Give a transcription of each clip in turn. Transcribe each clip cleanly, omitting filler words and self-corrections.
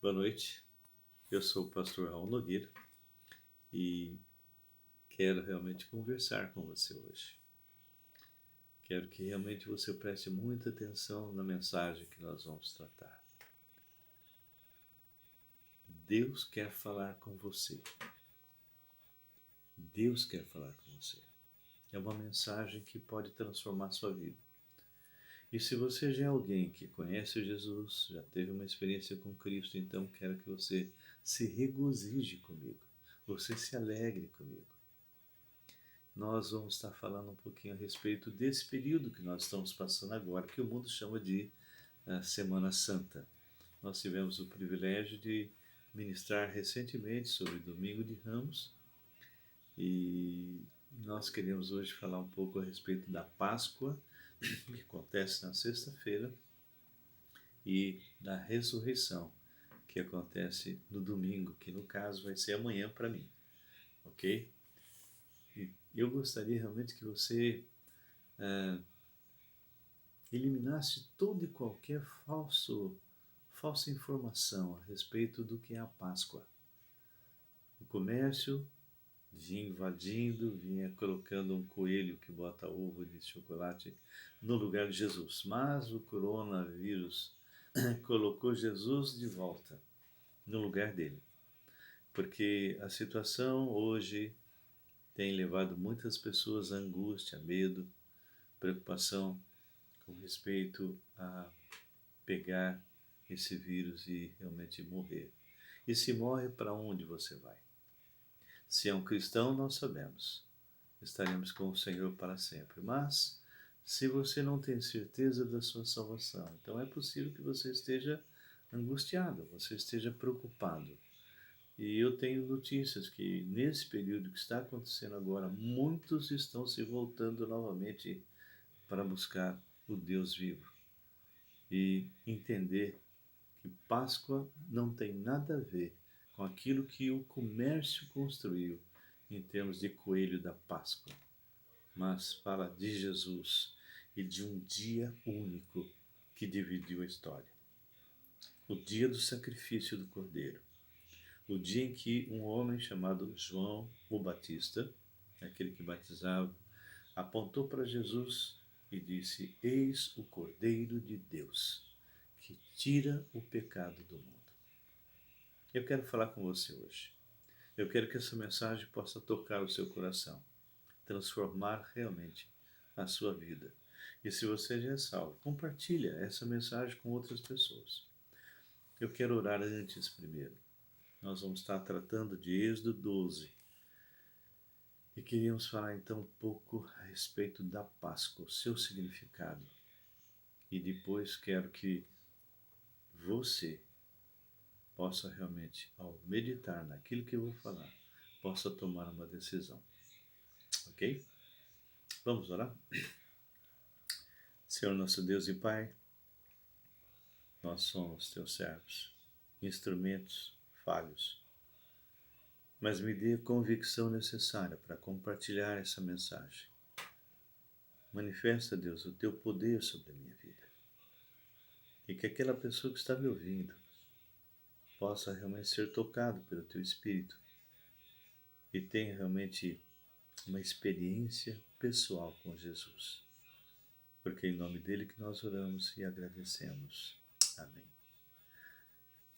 Boa noite, eu sou o pastor Raul Nogueira e quero realmente conversar com você hoje. Quero que realmente você preste muita atenção na mensagem que nós vamos tratar. Deus quer falar com você. Deus quer falar com você. É uma mensagem que pode transformar sua vida. E se você já é alguém que conhece Jesus, já teve uma experiência com Cristo, então quero que você se regozije comigo, você se alegre comigo. Nós vamos estar falando um pouquinho a respeito desse período que nós estamos passando agora, que o mundo chama de Semana Santa. Nós tivemos o privilégio de ministrar recentemente sobre Domingo de Ramos e nós queremos hoje falar um pouco a respeito da Páscoa, que acontece na sexta-feira, e da ressurreição, que acontece no domingo, que no caso vai ser amanhã para mim, ok? E eu gostaria realmente que você eliminasse toda e qualquer falsa informação a respeito do que é a Páscoa. O comércio vinha invadindo, vinha colocando um coelho que bota ovo de chocolate no lugar de Jesus. Mas o coronavírus colocou Jesus de volta no lugar dele. Porque a situação hoje tem levado muitas pessoas à angústia, medo, preocupação com respeito a pegar esse vírus e realmente morrer. E se morre, para onde você vai? Se é um cristão, nós sabemos, estaremos com o Senhor para sempre. Mas, se você não tem certeza da sua salvação, então é possível que você esteja angustiado, você esteja preocupado. E eu tenho notícias que nesse período que está acontecendo agora, muitos estão se voltando novamente para buscar o Deus vivo e entender que Páscoa não tem nada a ver com aquilo que o comércio construiu em termos de coelho da Páscoa, mas fala de Jesus e de um dia único que dividiu a história. O dia do sacrifício do Cordeiro. O dia em que um homem chamado João o Batista, aquele que batizava, apontou para Jesus e disse: Eis o Cordeiro de Deus, que tira o pecado do mundo. Eu quero falar com você hoje. Eu quero que essa mensagem possa tocar o seu coração, transformar realmente a sua vida. E se você já é salvo, compartilha essa mensagem com outras pessoas. Eu quero orar antes primeiro. Nós vamos estar tratando de Êxodo 12. E queríamos falar então um pouco a respeito da Páscoa, o seu significado. E depois quero que você possa realmente, ao meditar naquilo que eu vou falar, possa tomar uma decisão. Ok? Vamos orar? Senhor nosso Deus e Pai, nós somos teus servos, instrumentos falhos, mas me dê a convicção necessária para compartilhar essa mensagem. Manifesta, Deus, o teu poder sobre a minha vida. E que aquela pessoa que está me ouvindo possa realmente ser tocado pelo teu Espírito e tenha realmente uma experiência pessoal com Jesus. Porque é em nome dele que nós oramos e agradecemos. Amém.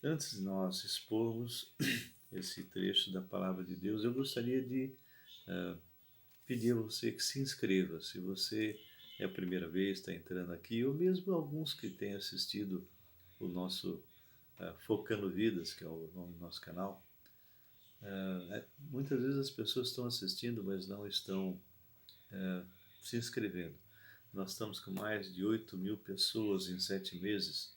Antes de nós expormos esse trecho da Palavra de Deus, eu gostaria de pedir a você que se inscreva. Se você é a primeira vez, está entrando aqui, ou mesmo alguns que têm assistido o nosso Focando Vidas, que é o nome do nosso canal, muitas vezes as pessoas estão assistindo, mas não estão se inscrevendo. Nós estamos com mais de 8.000 pessoas em 7 meses,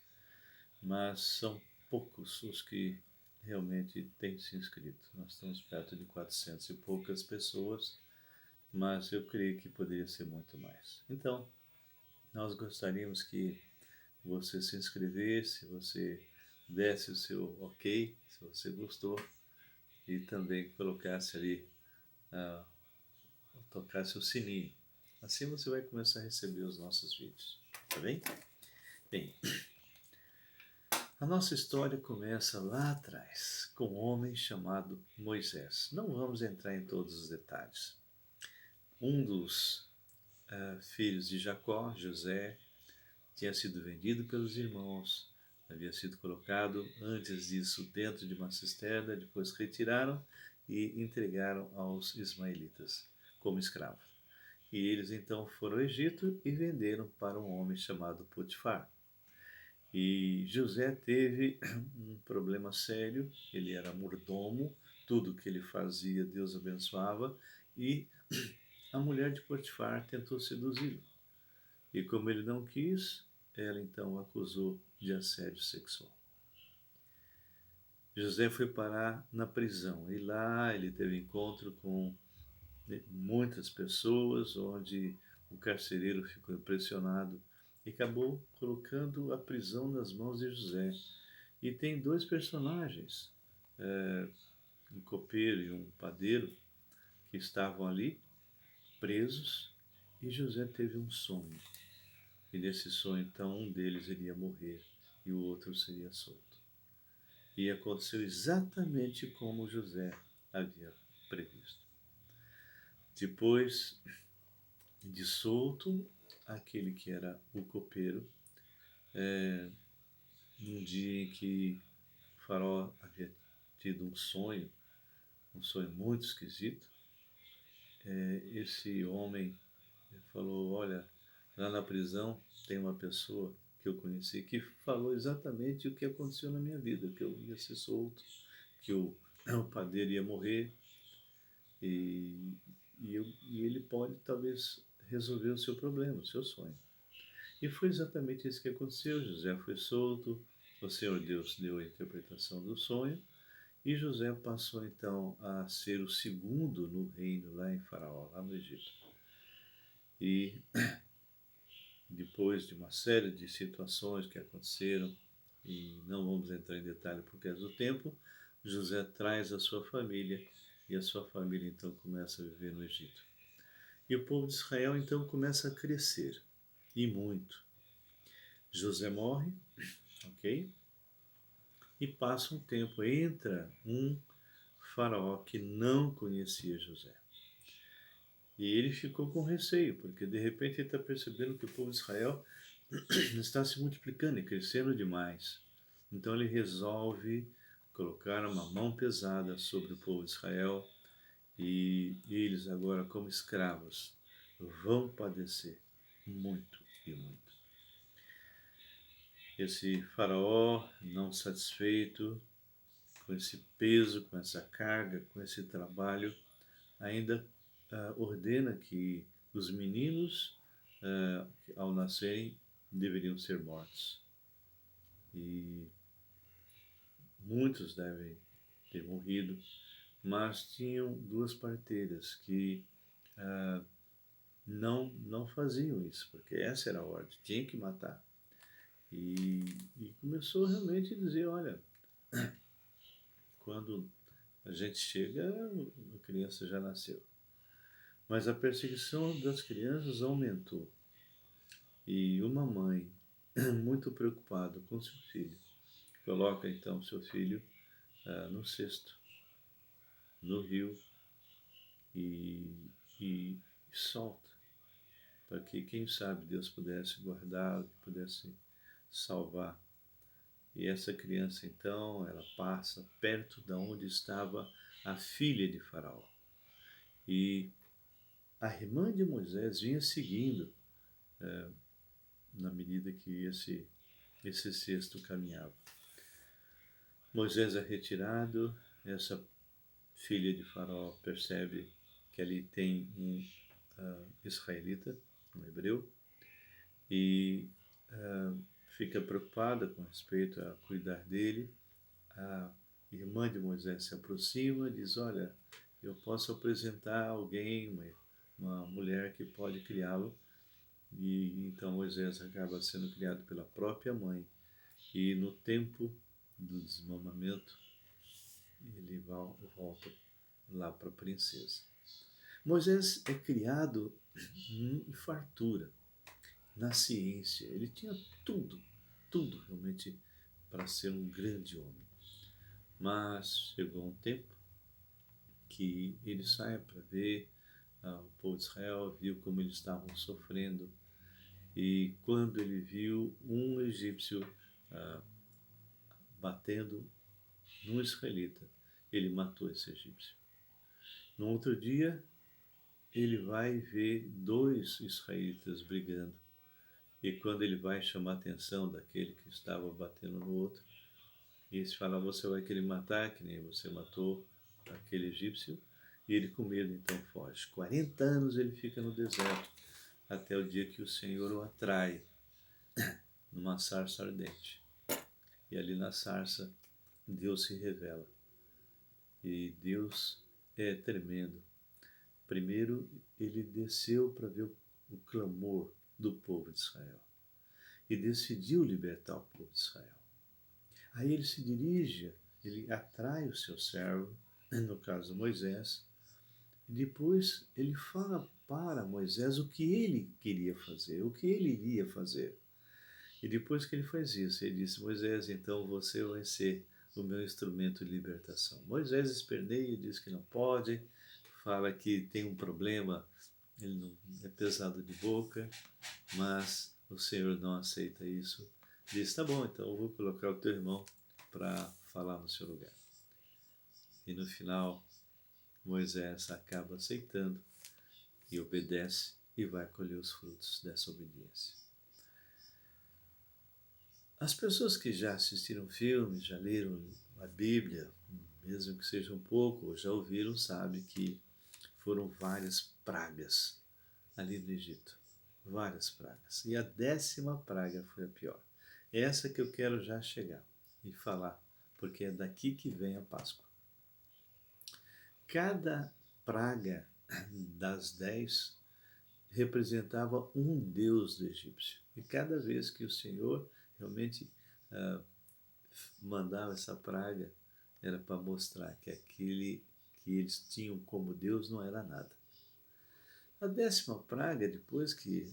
mas são poucos os que realmente têm se inscrito. Nós estamos perto de 400 e poucas pessoas, mas eu creio que poderia ser muito mais. Então, nós gostaríamos que você se inscrevesse, você desse o seu ok, se você gostou, e também colocasse ali, tocasse o sininho. Assim você vai começar a receber os nossos vídeos, tá bem? Bem, A nossa história começa lá atrás, com um homem chamado Moisés. Não vamos entrar em todos os detalhes. Um dos filhos de Jacó, José, tinha sido vendido pelos irmãos, havia sido colocado antes disso dentro de uma cisterna, depois retiraram e entregaram aos ismaelitas como escravo. E eles então foram ao Egito e venderam para um homem chamado Potifar. E José teve um problema sério, ele era mordomo, tudo que ele fazia Deus abençoava, e a mulher de Potifar tentou seduzi-lo. E como ele não quis, ela então o acusou de assédio sexual. José foi parar na prisão e lá ele teve encontro com muitas pessoas, onde o carcereiro ficou impressionado e acabou colocando a prisão nas mãos de José. E tem dois personagens, um copeiro e um padeiro, que estavam ali presos, e José teve um sonho. E nesse sonho, então, um deles iria morrer e o outro seria solto. E aconteceu exatamente como José havia previsto. Depois de solto, aquele que era o copeiro, num dia em que o faraó havia tido um sonho muito esquisito, esse homem falou, olha, lá na prisão tem uma pessoa que eu conheci que falou exatamente o que aconteceu na minha vida, que eu ia ser solto, que o padeiro ia morrer e, e ele pode talvez resolver o seu problema, o seu sonho. E foi exatamente isso que aconteceu. José foi solto, o Senhor Deus deu a interpretação do sonho e José passou então a ser o segundo no reino lá em Faraó, lá no Egito. E depois de uma série de situações que aconteceram, e não vamos entrar em detalhe por causa do tempo, José traz a sua família e a sua família então começa a viver no Egito. E o povo de Israel então começa a crescer, e muito. José morre, ok? E passa um tempo, entra um faraó que não conhecia José. E ele ficou com receio, porque de repente ele está percebendo que o povo de Israel está se multiplicando e crescendo demais. Então ele resolve colocar uma mão pesada sobre o povo de Israel e eles agora como escravos vão padecer muito e muito. Esse faraó, não satisfeito com esse peso, com essa carga, com esse trabalho, ainda ordena que os meninos, ao nascerem, deveriam ser mortos. E muitos devem ter morrido, mas tinham duas parteiras que não faziam isso, porque essa era a ordem, tinha que matar. E começou realmente a dizer, olha, quando a gente chega, a criança já nasceu. Mas a perseguição das crianças aumentou. E uma mãe, muito preocupada com seu filho, coloca então seu filho no cesto, no rio, e, e solta, para que, quem sabe, Deus pudesse guardá-lo, pudesse salvar. E essa criança, então, ela passa perto de onde estava a filha de Faraó. E a irmã de Moisés vinha seguindo na medida que esse cesto caminhava. Moisés é retirado, essa filha de Faraó percebe que ali tem um israelita, um hebreu, e fica preocupada com respeito a cuidar dele. A irmã de Moisés se aproxima e diz, olha, eu posso apresentar alguém, uma mulher que pode criá-lo. E então Moisés acaba sendo criado pela própria mãe. E no tempo do desmamamento, ele volta lá para a princesa. Moisés é criado em fartura, na ciência. Ele tinha tudo realmente para ser um grande homem. Mas chegou um tempo que ele sai para ver o povo de Israel, viu como eles estavam sofrendo, e quando ele viu um egípcio batendo num israelita, ele matou esse egípcio. No outro dia, ele vai ver dois israelitas brigando, e quando ele vai chamar a atenção daquele que estava batendo no outro, esse fala: você vai querer matar, que nem você matou aquele egípcio. E ele, com medo, então foge. 40 anos ele fica no deserto, até o dia que o Senhor o atrai numa sarça ardente. E ali na sarça, Deus se revela. E Deus é tremendo. Primeiro, ele desceu para ver o clamor do povo de Israel. E decidiu libertar o povo de Israel. Aí ele se dirige, ele atrai o seu servo, no caso Moisés, e depois ele fala para Moisés o que ele queria fazer, o que ele iria fazer. E depois que ele faz isso, ele disse: Moisés, então você vai ser o meu instrumento de libertação. Moisés esperneia e diz que não pode, fala que tem um problema, ele não é pesado de boca, mas o Senhor não aceita isso. Diz: tá bom, então eu vou colocar o teu irmão para falar no seu lugar. E no final, Moisés acaba aceitando e obedece e vai colher os frutos dessa obediência. As pessoas que já assistiram filmes, já leram a Bíblia, mesmo que seja um pouco, ou já ouviram, sabem que foram várias pragas ali no Egito. Várias pragas. E a 10ª praga foi a pior. Essa que eu quero já chegar e falar, porque é daqui que vem a Páscoa. Cada praga das 10 representava um deus do egípcio. E cada vez que o Senhor realmente mandava essa praga, era para mostrar que aquele que eles tinham como Deus não era nada. A 10ª praga, depois que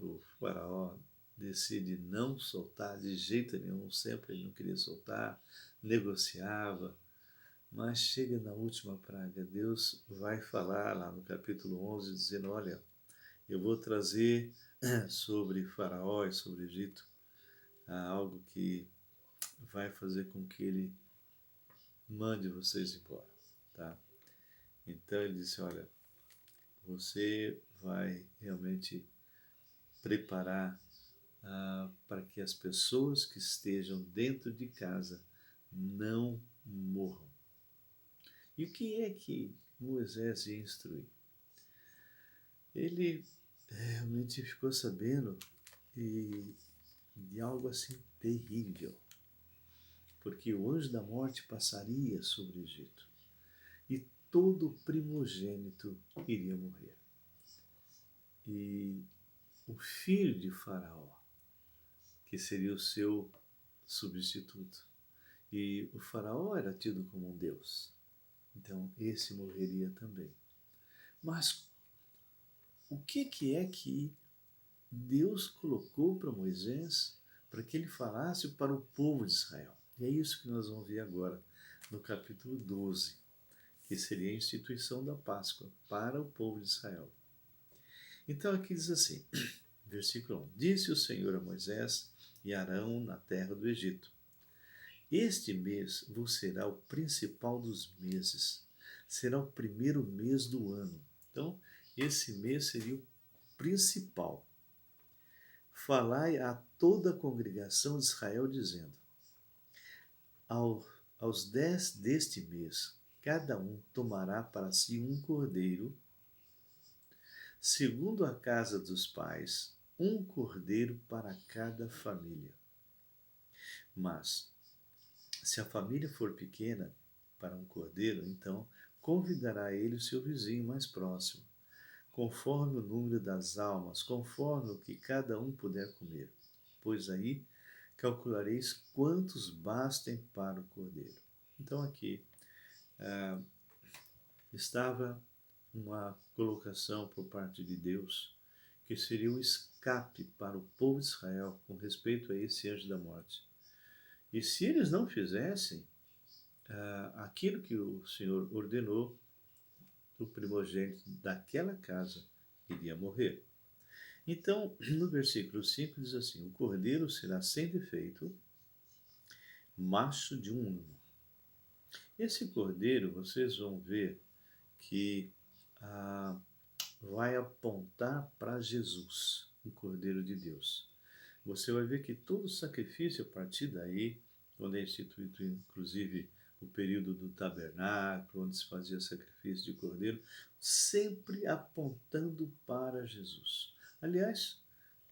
o faraó decide não soltar de jeito nenhum, sempre ele não queria soltar, negociava, mas chega na última praga, Deus vai falar lá no capítulo 11, dizendo: olha, eu vou trazer sobre Faraó e sobre o Egito algo que vai fazer com que ele mande vocês embora, tá? Então ele disse: olha, você vai realmente preparar para que as pessoas que estejam dentro de casa não morram. E o que é que Moisés ia instruir? Ele realmente ficou sabendo de algo assim terrível, porque o anjo da morte passaria sobre o Egito e todo primogênito iria morrer. E o filho de Faraó, que seria o seu substituto, e o Faraó era tido como um deus, então esse morreria também. Mas o que é que Deus colocou para Moisés para que ele falasse para o povo de Israel? E é isso que nós vamos ver agora no capítulo 12, que seria a instituição da Páscoa para o povo de Israel. Então aqui diz assim, versículo 1: Disse o Senhor a Moisés e Arão na terra do Egito: Este mês vos será o principal dos meses, será o primeiro mês do ano. Então, esse mês seria o principal. Falai a toda a congregação de Israel, dizendo: aos 10 deste mês, cada um tomará para si um cordeiro, segundo a casa dos pais, um cordeiro para cada família. Mas, se a família for pequena para um cordeiro, então convidará ele o seu vizinho mais próximo, conforme o número das almas, conforme o que cada um puder comer. Pois aí calculareis quantos bastem para o cordeiro. Então aqui estava uma colocação por parte de Deus, que seria o escape para o povo de Israel com respeito a esse anjo da morte. E se eles não fizessem aquilo que o Senhor ordenou, o primogênito daquela casa iria morrer. Então, no versículo 5 diz assim: o cordeiro será sem defeito, macho de um ano. Esse cordeiro, vocês vão ver que vai apontar para Jesus, o Cordeiro de Deus. Você vai ver que todo sacrifício a partir daí, quando é instituído inclusive o período do tabernáculo, onde se fazia sacrifício de cordeiro, sempre apontando para Jesus. Aliás,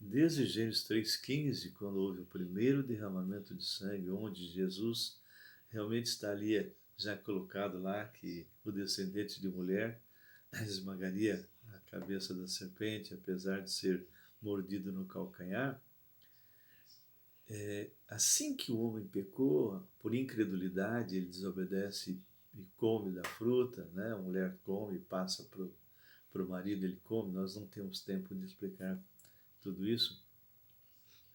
desde Gênesis 3,15, quando houve o primeiro derramamento de sangue, onde Jesus realmente está ali já colocado lá que o descendente de mulher esmagaria a cabeça da serpente, apesar de ser mordido no calcanhar. Assim que o homem pecou, por incredulidade, ele desobedece e come da fruta, né? A mulher come e passa para o marido, ele come. Nós não temos tempo de explicar tudo isso.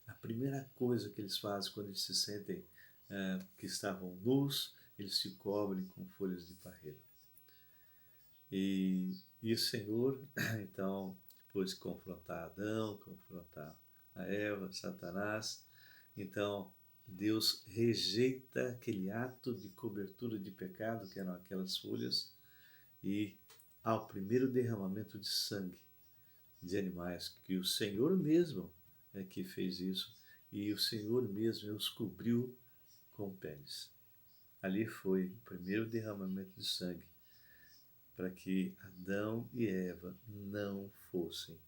A primeira coisa que eles fazem quando eles se sentem que estavam nus, eles se cobrem com folhas de parreira. E o Senhor, então, depois de confrontar Adão, confrontar a Eva, Satanás, então Deus rejeita aquele ato de cobertura de pecado, que eram aquelas folhas, e ao primeiro derramamento de sangue de animais, que o Senhor mesmo é que fez isso, e o Senhor mesmo os cobriu com peles. Ali foi o primeiro derramamento de sangue, para que Adão e Eva não fossem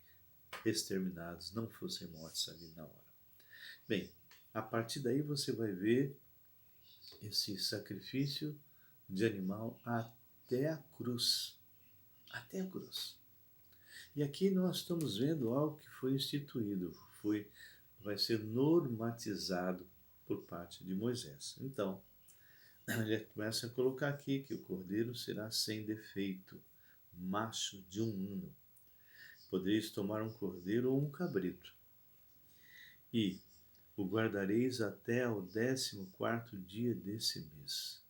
exterminados, não fossem mortos ali na hora. Bem, a partir daí você vai ver esse sacrifício de animal até a cruz. Até a cruz. E aqui nós estamos vendo algo que foi instituído, vai ser normatizado por parte de Moisés. Então, ele começa a colocar aqui que o cordeiro será sem defeito, macho de um ano. Podereis tomar um cordeiro ou um cabrito, e o guardareis até ao 14º dia desse mês.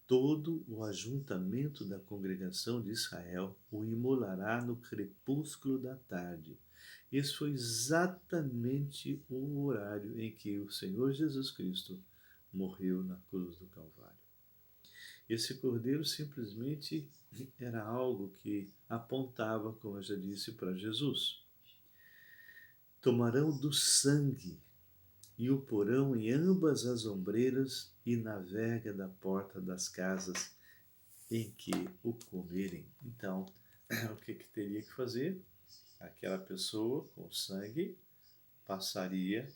Todo o ajuntamento da congregação de Israel o imolará no crepúsculo da tarde. Esse foi exatamente o horário em que o Senhor Jesus Cristo morreu na cruz do Calvário. Esse cordeiro simplesmente era algo que apontava, como eu já disse, para Jesus. Tomarão do sangue e o porão em ambas as ombreiras e na verga da porta das casas em que o comerem. Então, o que teria que fazer? Aquela pessoa com sangue passaria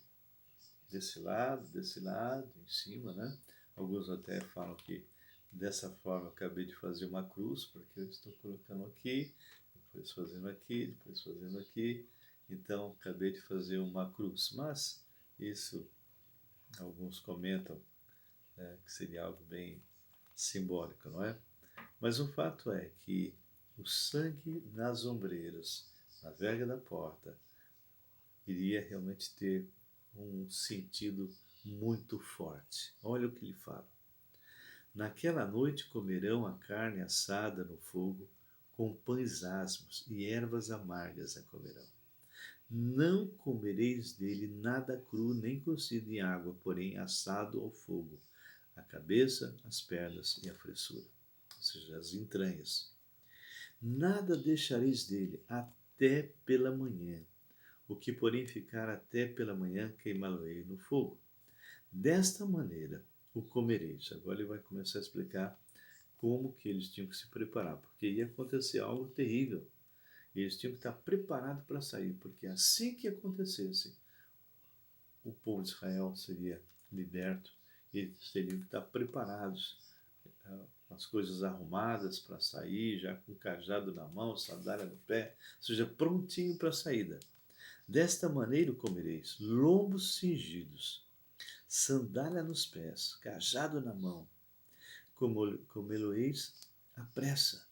desse lado, em cima, né? Alguns até falam que dessa forma eu acabei de fazer uma cruz, porque eu estou colocando aqui, depois fazendo aqui, depois fazendo aqui. Então, acabei de fazer uma cruz. Mas isso, alguns comentam que seria algo bem simbólico, não é? Mas o fato é que o sangue nas ombreiras, na verga da porta, iria realmente ter um sentido muito forte. Olha o que ele fala. Naquela noite comerão a carne assada no fogo, com pães asmos e ervas amargas a comerão. Não comereis dele nada cru nem cozido em água, porém assado ao fogo, a cabeça, as pernas e a fressura, ou seja, as entranhas. Nada deixareis dele até pela manhã, o que porém ficar até pela manhã queimá-lo-ei no fogo. Desta maneira o comereis. Agora ele vai começar a explicar como que eles tinham que se preparar, porque ia acontecer algo terrível. E eles tinham que estar preparados para sair, porque assim que acontecesse, o povo de Israel seria liberto e eles teriam que estar preparados, as coisas arrumadas para sair, já com o cajado na mão, sandália no pé, ou seja, prontinho para a saída. Desta maneira comereis lombos cingidos, sandália nos pés, cajado na mão, comê-lo-eis à pressa.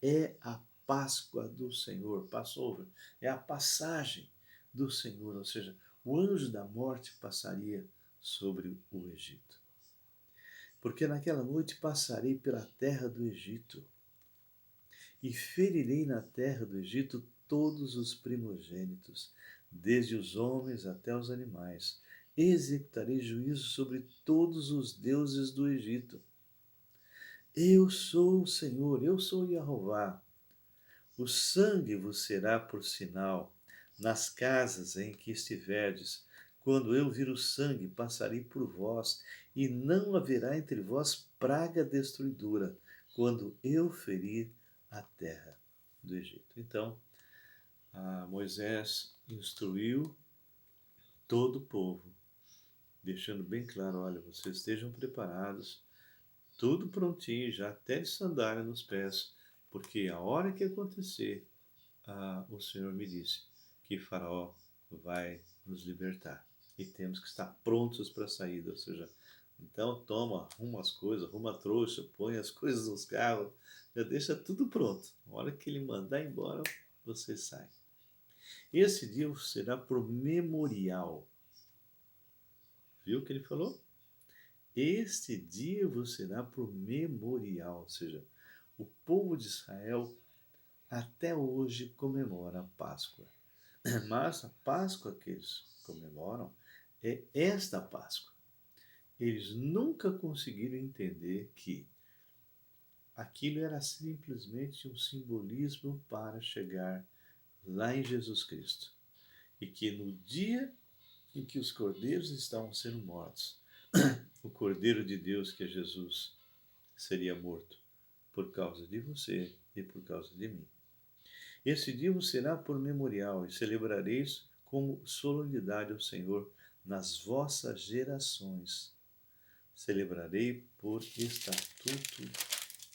É a Páscoa do Senhor, Passover, é a passagem do Senhor, ou seja, o anjo da morte passaria sobre o Egito. Porque naquela noite passarei pela terra do Egito e ferirei na terra do Egito todos os primogênitos, desde os homens até os animais. Executarei juízo sobre todos os deuses do Egito. Eu sou o Senhor, eu sou Jeová. O sangue vos será por sinal nas casas em que estiverdes. Quando eu vir o sangue, passarei por vós, e não haverá entre vós praga destruidora, quando eu ferir a terra do Egito. Então, Moisés instruiu todo o povo, deixando bem claro, olha, vocês estejam preparados, tudo prontinho, já até de sandália nos pés, porque a hora que acontecer, o Senhor me disse que Faraó vai nos libertar e temos que estar prontos para a saída, ou seja, então toma, arruma as coisas, arruma a trouxa, põe as coisas nos carros, já deixa tudo pronto. Na hora que ele mandar embora, você sai. Esse dia será por memorial. Viu o que ele falou? Este dia vos será por memorial, ou seja, o povo de Israel até hoje comemora a Páscoa. Mas a Páscoa que eles comemoram é esta Páscoa. Eles nunca conseguiram entender que aquilo era simplesmente um simbolismo para chegar lá em Jesus Cristo. E que no dia em que os cordeiros estavam sendo mortos, o Cordeiro de Deus, que é Jesus, seria morto por causa de você e por causa de mim. Esse dia vos será por memorial e celebrareis como solenidade ao Senhor nas vossas gerações. Celebrarei por estatuto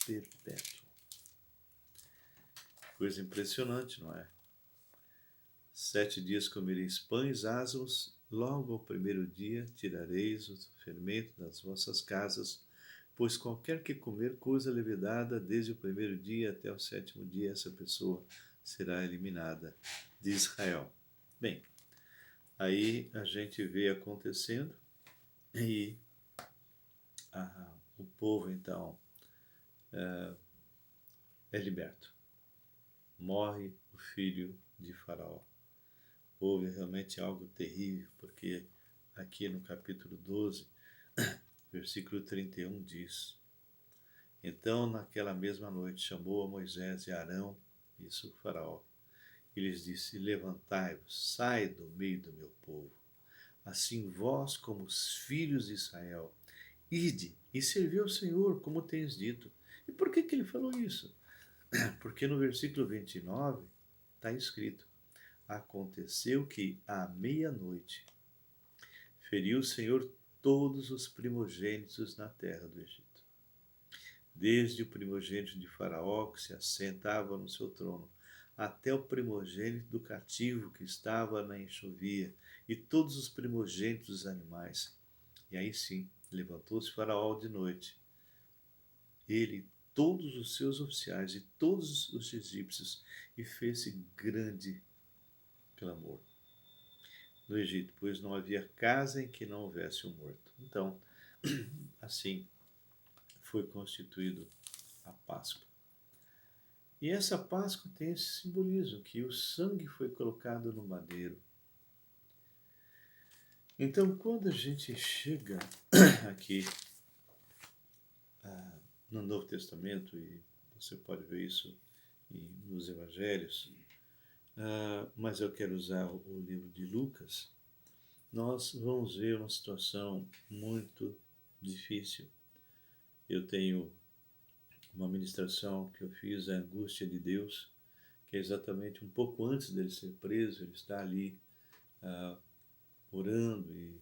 perpétuo. Coisa impressionante, não é? 7 dias comereis pães asmos, logo ao primeiro dia tirareis o fermento das vossas casas, pois qualquer que comer coisa levedada, desde o primeiro dia até o 7º dia, essa pessoa será eliminada de Israel. Bem, aí a gente vê acontecendo e o povo então é liberto. Morre o filho de Faraó. Houve realmente algo terrível, porque aqui no capítulo 12, versículo 31 diz: Então, naquela mesma noite, chamou a Moisés e Arão, isso o Faraó, e lhes disse: Levantai-vos, sai do meio do meu povo, assim vós como os filhos de Israel, ide e servi ao Senhor, como tens dito. E por que ele falou isso? Porque no versículo 29 está escrito: Aconteceu que à meia-noite feriu o Senhor todos os primogênitos na terra do Egito, desde o primogênito de Faraó, que se assentava no seu trono, até o primogênito do cativo que estava na enxovia, e todos os primogênitos dos animais. E aí sim, levantou-se Faraó de noite, ele, todos os seus oficiais e todos os egípcios, e fez-se grande clamor no Egito, pois não havia casa em que não houvesse um morto. Então, assim foi constituído a Páscoa. E essa Páscoa tem esse simbolismo, que o sangue foi colocado no madeiro. Então, quando a gente chega aqui no Novo Testamento, e você pode ver isso nos Evangelhos, mas eu quero usar o livro de Lucas, nós vamos ver uma situação muito difícil. Eu tenho uma ministração que eu fiz, a angústia de Deus, que é exatamente um pouco antes dele ser preso, ele está ali orando e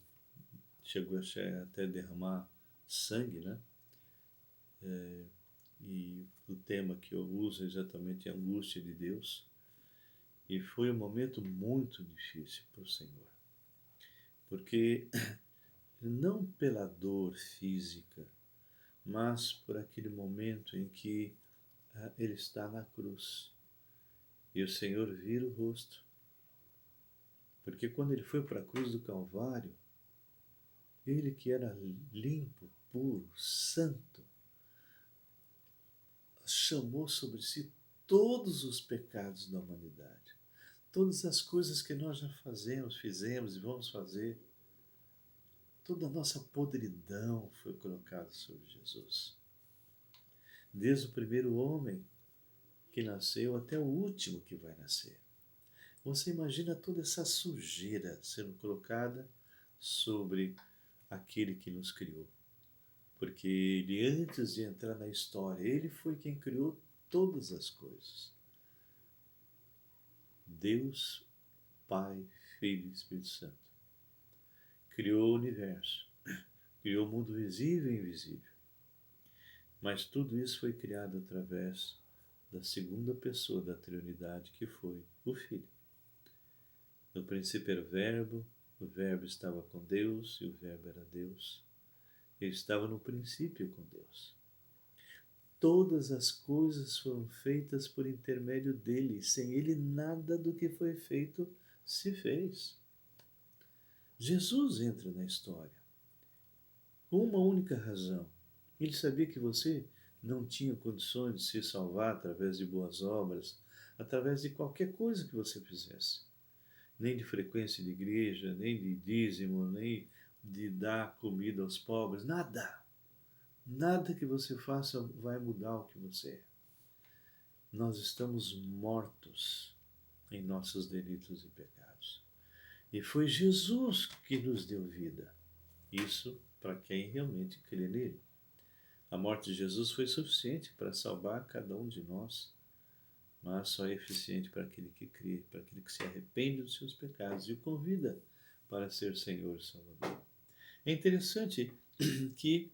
chegou até derramar sangue, né? E o tema que eu uso é exatamente a angústia de Deus. E foi um momento muito difícil para o Senhor, porque não pela dor física, mas por aquele momento em que ele está na cruz e o Senhor vira o rosto. Porque quando ele foi para a cruz do Calvário, Ele que era limpo, puro, santo, chamou sobre si todos os pecados da humanidade. Todas as coisas que nós já fizemos e vamos fazer, toda a nossa podridão foi colocada sobre Jesus. Desde o primeiro homem que nasceu até o último que vai nascer. Você imagina toda essa sujeira sendo colocada sobre aquele que nos criou. Porque ele, antes de entrar na história, ele foi quem criou todas as coisas. Deus, Pai, Filho e Espírito Santo. Criou o universo, criou o mundo visível e invisível. Mas tudo isso foi criado através da segunda pessoa da Trindade, que foi o Filho. No princípio era o Verbo estava com Deus e o Verbo era Deus. Ele estava no princípio com Deus. Todas as coisas foram feitas por intermédio dele. Sem ele, nada do que foi feito se fez. Jesus entra na história com uma única razão. Ele sabia que você não tinha condições de se salvar através de boas obras, através de qualquer coisa que você fizesse. Nem de frequência de igreja, nem de dízimo, nem de dar comida aos pobres, nada. Nada que você faça vai mudar o que você é. Nós estamos mortos em nossos delitos e pecados. E foi Jesus que nos deu vida. Isso para quem realmente crê nele. A morte de Jesus foi suficiente para salvar cada um de nós, mas só é eficiente para aquele que crê, para aquele que se arrepende dos seus pecados e o convida para ser Senhor e Salvador. É interessante que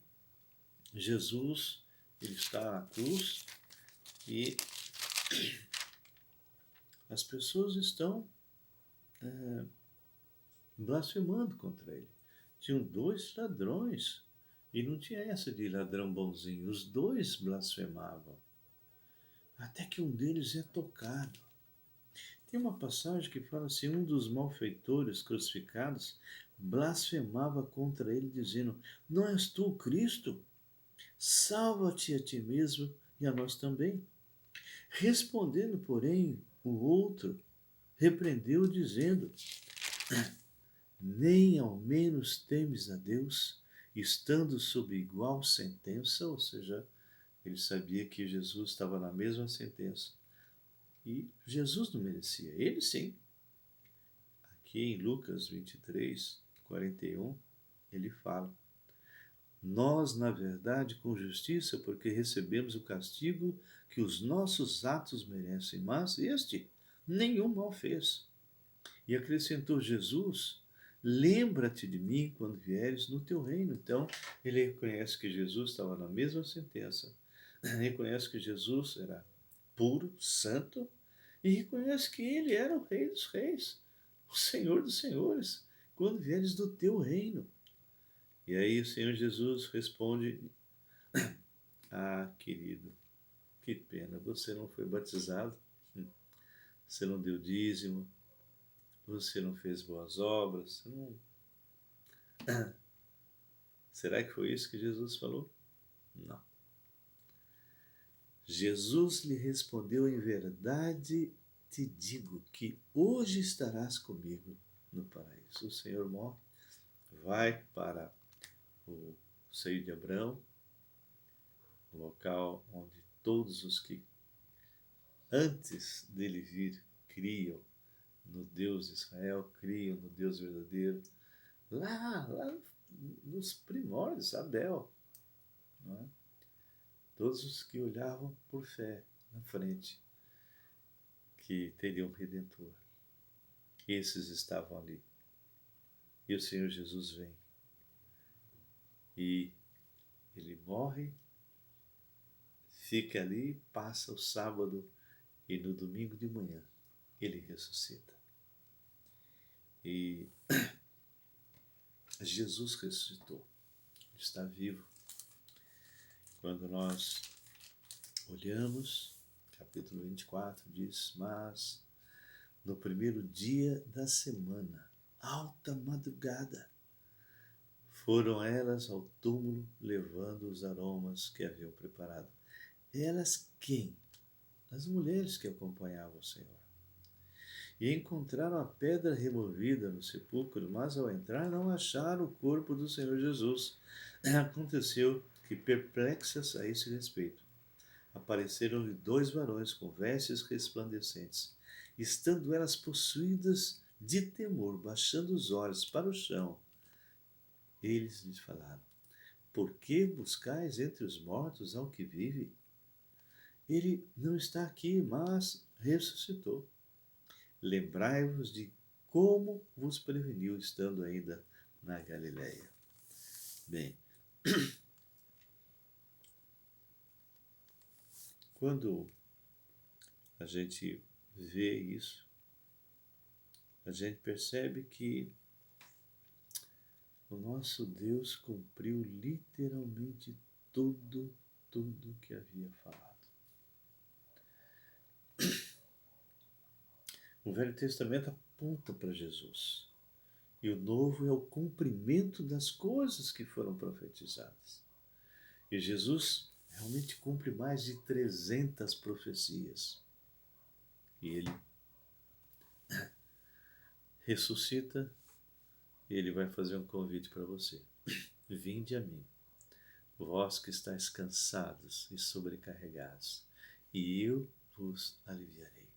Jesus, ele está na cruz e as pessoas estão blasfemando contra ele. Tinham dois ladrões e não tinha essa de ladrão bonzinho. Os dois blasfemavam. Até que um deles é tocado. Tem uma passagem que fala assim, um dos malfeitores crucificados blasfemava contra ele, dizendo, não és tu o Cristo? Salva-te a ti mesmo e a nós também. Respondendo, porém, o outro repreendeu, dizendo, nem ao menos temes a Deus, estando sob igual sentença, ou seja, ele sabia que Jesus estava na mesma sentença. E Jesus não merecia, ele sim. Aqui em Lucas 23, 41, ele fala, nós, na verdade, com justiça, porque recebemos o castigo que os nossos atos merecem, mas este nenhum mal fez. E acrescentou Jesus, lembra-te de mim quando vieres no teu reino. Então, ele reconhece que Jesus estava na mesma sentença, reconhece que Jesus era puro, santo, e reconhece que ele era o Rei dos Reis, o Senhor dos Senhores, quando vieres do teu reino. E aí o Senhor Jesus responde, ah, querido, que pena, você não foi batizado, você não deu dízimo, você não fez boas obras, você não... Será que foi isso que Jesus falou? Não. Jesus lhe respondeu, em verdade te digo que hoje estarás comigo no paraíso. O Senhor morre, vai para o seio de Abraão, o local onde todos os que antes dele vir criam no Deus de Israel, criam no Deus verdadeiro, lá nos primórdios, Abel, não é? Todos os que olhavam por fé na frente, que teriam um Redentor, esses estavam ali. E o Senhor Jesus vem. E ele morre, fica ali, passa o sábado e no domingo de manhã ele ressuscita. E Jesus ressuscitou, está vivo. Quando nós olhamos, capítulo 24 diz, mas no primeiro dia da semana, alta madrugada, Foram elas ao túmulo levando os aromas que haviam preparado. Elas quem? As mulheres que acompanhavam o Senhor. E encontraram a pedra removida no sepulcro, mas ao entrar não acharam o corpo do Senhor Jesus. Aconteceu que, perplexas a esse respeito, apareceram-lhe 2 varões com vestes resplandecentes. Estando elas possuídas de temor, baixando os olhos para o chão, eles lhes falaram: por que buscais entre os mortos ao que vive? Ele não está aqui, mas ressuscitou. Lembrai-vos de como vos preveniu estando ainda na Galileia. Bem, quando a gente vê isso, a gente percebe que o nosso Deus cumpriu literalmente tudo que havia falado. O Velho Testamento aponta para Jesus. E o Novo é o cumprimento das coisas que foram profetizadas. E Jesus realmente cumpre mais de 300 profecias. E ele ressuscita e ele vai fazer um convite para você. Vinde a mim, vós que estáis cansados e sobrecarregados, e eu vos aliviarei.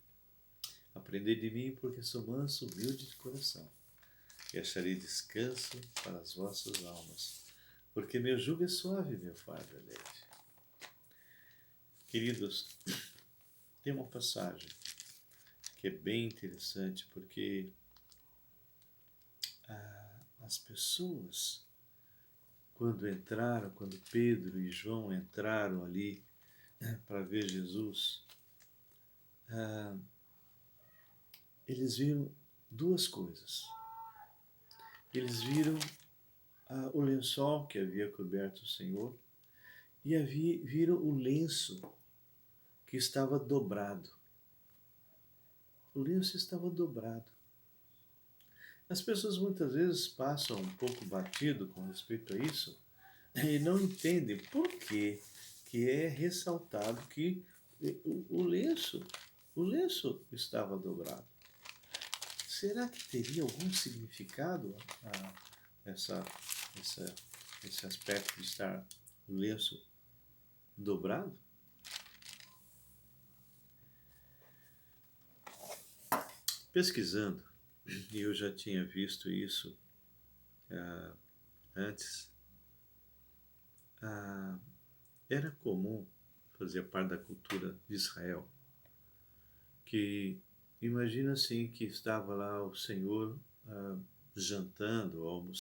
Aprendei de mim, porque sou manso, humilde de coração, e acharei descanso para as vossas almas, porque meu jugo é suave e meu fardo é leve. Queridos, tem uma passagem que é bem interessante, porque as pessoas, quando Pedro e João entraram ali para ver Jesus, eles viram 2 coisas. Eles viram o lençol que havia coberto o Senhor e viram o lenço que estava dobrado. O lenço estava dobrado. As pessoas muitas vezes passam um pouco batido com respeito a isso e não entendem por que é ressaltado que o lenço estava dobrado. Será que teria algum significado esse aspecto de estar o lenço dobrado? Pesquisando, e eu já tinha visto isso antes, era comum, fazia parte da cultura de Israel, que imagina assim que estava lá o Senhor jantando ou almoçando